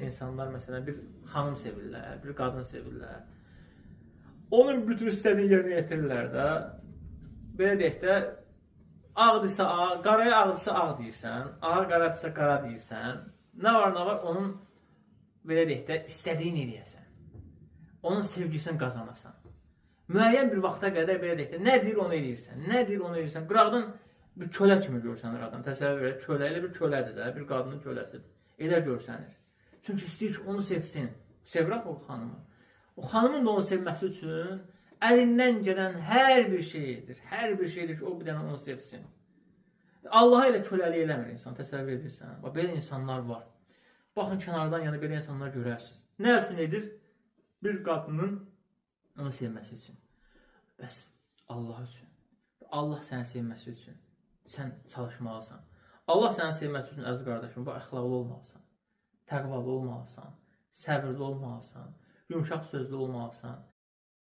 İnsanlar məsələn bir xanım sevirlər, bir qadın sevirlər. Onun bütün istədiyi yerinə yetirirlər də. Belə deyək də, ağdırsa ağ, qaraya ağdırsa ağ deyirsən, ağa qaradırsa qara deyirsən. Nə var, onun belə deyək də, istədiyini eləyəsən. Onun sevgisini qazanasan. Müəyyən bir vaxta qədər belə deyək də, nə deyir onu eləyirsən, nə deyir onu eləyirsən. Qıraqdan bir kölə kimi görsənir adam. Təsəvvür et, kölə elə bir kölədir də, bir qadının köləsidir. Elə görsənir. Çünki istəyir ki, onu sevsin. Sevirək o xanımı. O xanımın da onu sevməsi üçün əlindən gələn hər bir şeydir. Hər bir şeydir ki, o bir dənə onu sevsin. Allaha elə köləlik eləmir insan, təsəvvür edirsən. Belə insanlar var. Baxın kənardan, yəni belə insanlar görərsiniz. Nə üçün edir? Bir qadının onu sevməsi üçün. Bəs Allah üçün. Allah səni sevməsi üçün sən çalışmalısan. Allah səni sevməsi üçün, əziz qardaşım, bu əxlaqlı olmalısan. Təqvalı olmalısan, səbirli olmalısan, yumuşaq sözlü olmalısan.